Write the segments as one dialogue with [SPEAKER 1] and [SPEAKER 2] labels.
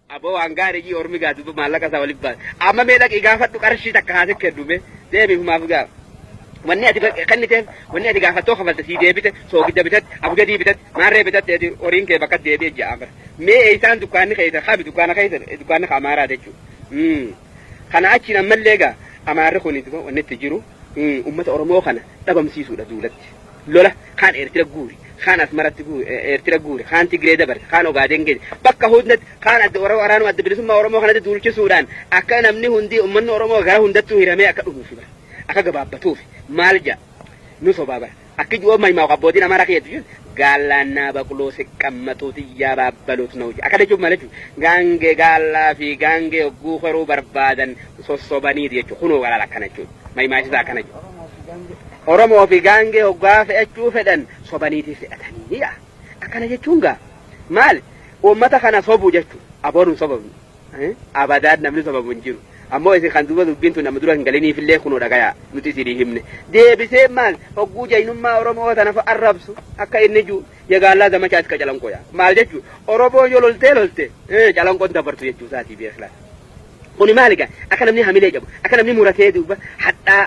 [SPEAKER 1] Abo angare ji ormi gadu ba malaka sa walibba amma me da igafatu qarshi takkaate keddume debi huma fuga wanni ati kannite wanni ati gafato khafalta si debite so gidda bitat abu gadi bitat marre bitat de orin ke bakat debi jaamar me eisan dukani khayta khabi dukana khayta dukana khamara dechu kana achina mallega amare khoni to wanni tijiru ummata oromo khana dabam sisu da dulati lola khan ertira guri خان أسمرت جو ارتلا جوري خان تجري دبر خان وقاعدين جد بكا هودنت خان الدورة ورانو الدبلس ما ورمو خان الدول كسودان أكان أمني هندي أمنا ورمو غير هندتو هرمي أكا أمو فيبر أكا جباب بتوفي مالجا نوسو بابا أكيد جواب ما يماو قبودين أمارا كيتجون قالنا بقولوس كمتوتي يا باب بلوت نوجي أكاد يجوب مالجو غانجي قالا في غانجي وغوخرو بربادن صوصوباني ديجو خنو ولا لكنجو ما يماشي ذا كنجو Oromoo fi gaangee hoggaa fe'achuu fedhan sobaniitii fe'ataniidha. Akkana jechuungaa maal uummata kana sobuu jechuun abooruun sobabnu abadaan namni sobamu hin jiru. Ammoo isin kan duuba dubbiin tun nama dura hin galiniifillee kunoo dhagayaa nuti isinii himne. Deebisee maal hogguu jaynummaa Oromoo tana arrabsu akka inni jiru yagaallaa zamachaa iska calanqooya. Maal jechuun Oromoo yoo lolte calanqoon dabartu jechuu isaatii beeklaa. Kuni maaligaa akka namni hamilee qabu akka namni muratee duuba hadhaa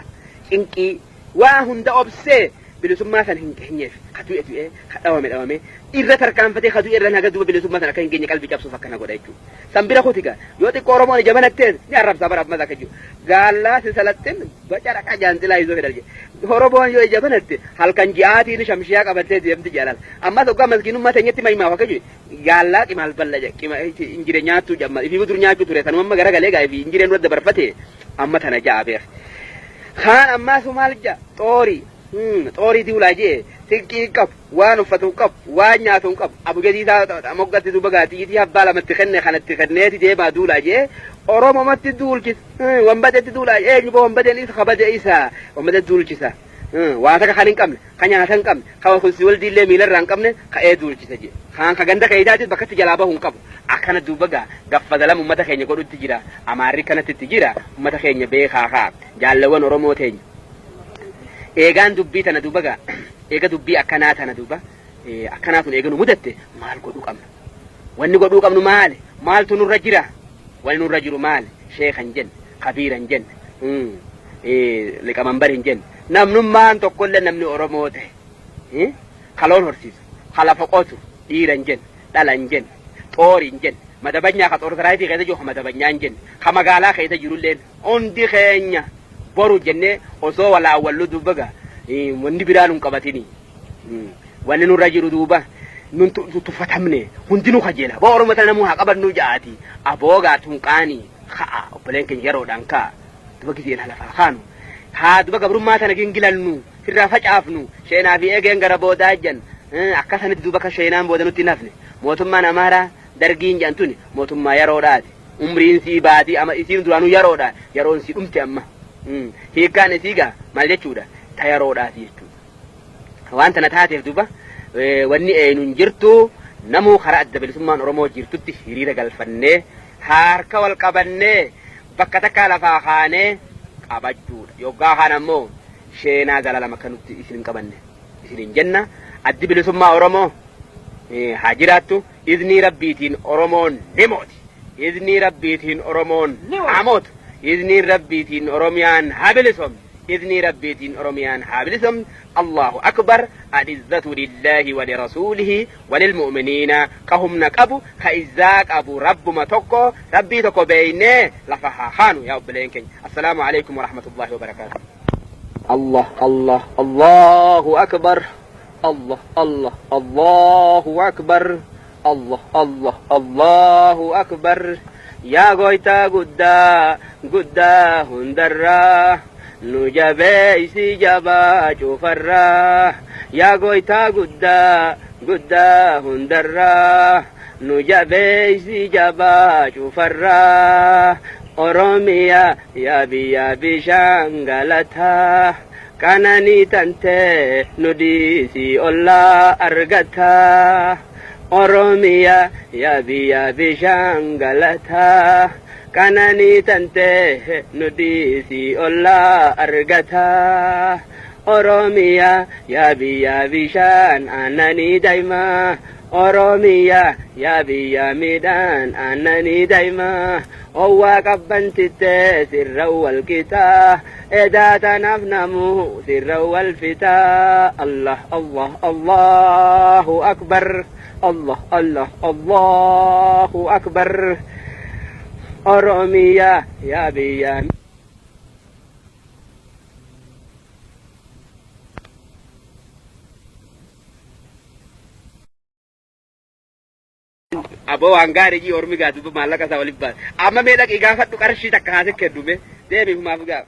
[SPEAKER 1] cinqii waa hunda obsee bilisummaa san hin keenyeef hatu dhawame irra tarkaanfatee hatu irra naga duuba bilisummaa san akka hin keenye qalbii cabsuuf akkana godha jechuudha. Sanbira kutiga yoo xiqqoo Oromoon jabanatteen ni arrabsaa bara ammas akka jiru gaallaa sisalatteen bacara qajaantilaa isoo fedhal jedhe Oromoon yoo jabanatte halkan ji'aatiin shamshiyaa qabattee deemti jaalala ammas hoggaa maskiinummaa teenyetti mahimaaf akka jiru gaallaa qimaal balla injire nyaattuu jamma ifii budur nyaachuu ture sanuma amma garagalee gaa ifii injireen wadda barfate amma tana ja'a beek. خان أما سمالجا طوري ديولاجي تلقي قف وان فتو قف وان ياتون قف أبو جديد أموقت دوبغاتي يدي هبالا متخنة خانت تخنيتي دي ما دولاجي أروما ما تدول كيس وانبدأ تدولاجي نبو وانبدأ ليس خبدأ إيسا وانبدأ تدول كيسا واتك خالين كامل خانيا هاتن كامل خاوة خلسيول دي اللي ميلر ران كامل خاية دول كيسا جي خان خاقندا خايداتي بكت جلابا هم قف أكنا دوبغا قفضلا ممتا خيني قدو تجيرا أماري كانت تجيرا ممتا خيني بيخا جالوان Oromoo teenya eegaan dubbii tana duubaga eega dubbii akkanaa tana duuba akkanaatun eega nu mudatte maal godhuu qabna wanni godhuu qabnu maaltu nurra jira wanni nurra jiru maali sheekan jenne kabiiran jenne liqamanbarin jenne namnummaan tokkollee namni Oromoo ta'e kaloon horsiisu kalafa qotu dhiiran jenne dhalan jenne xoorin jenne madabanyaa ka xoorsaraayitii keessa jiru madabanyaan jenne ka magaalaa keessa jirulleen hundi keenya boru jenne osoo wala awwallu dubaga wanni biraan hin qabatini wanni nurra jiru duuba nun tufatamne hundinu kajeela bo Oromoo tana mu haa qabannu jaati aboogaa tunqaani kha'a obboleen keenya yeroodhaan kaa duba giseen halafaa kaanu haa duba gabrummaa tana gingilannu firraa facaafnu sheenaa fi eegeen gara boodaa jan akkasanitti duba ka sheenaan booda nutti nafne mootummaan Amaaraa dargiin jantuni mootummaa yeroodhaati umriin sii baati ama isiin duraanuu yeroodha yeroon sii dhumte amma hiikkaan isiigaa maal jechuudha ta yeroodhaati jechuudha waan tana taateef duba wanni eenyuun jirtu namuu karaa adda bilisummaan Oromoo jirtutti hiriira galfannee harka wal qabannee bakka takka lafaa kaanee qabachuudha yoggaa kaan ammoo sheenaa jala lama kanutti isin qabanne isin jenna addi bilisummaa Oromoo haa jiraattu iznii rabbiitiin Oromoon ni mooti iznii rabbiitiin Oromoon haa mootu iznii rabbiitiin Oromiyaan haa bilisoomne إذن ربيتين أرميان حابلسم الله أكبر العزة لله ولرسوله وللمؤمنين كهم نكبو كإزاك أبو رب ما تقو ربي تقو بينه لفها خانو يا أبلينكين السلام عليكم ورحمة الله وبركاته الله الله الله أكبر الله الله الله أكبر الله الله الله أكبر يا غويتا قدا هندرا نجابيسي جابا شوفرا يا غويتا قدا هندرا نجابيسي جابا شوفرا أروميا يا بي شانغالتا كانني تنتي نديسي الله أرغتا أروميا يا بي شانغالتا kanani tante nudisi olla argata Oromia ya bi shan anani daima Oromiyaa yaa biyya midhaan aannanii daa'imaa owwaa qabbantitee sirra wal qixaa edaa tanaaf namuu sirra wal fitaa Allah Allah Allahu akbar Allah Allah Allahu akbar Oromiyaa yaa biyya Abo anggaari ji ormi gaatu maallaka isaa waliif baase amma mee dhaqii gaafadhu qarshii takka haase kennume deemi humaaf gaaf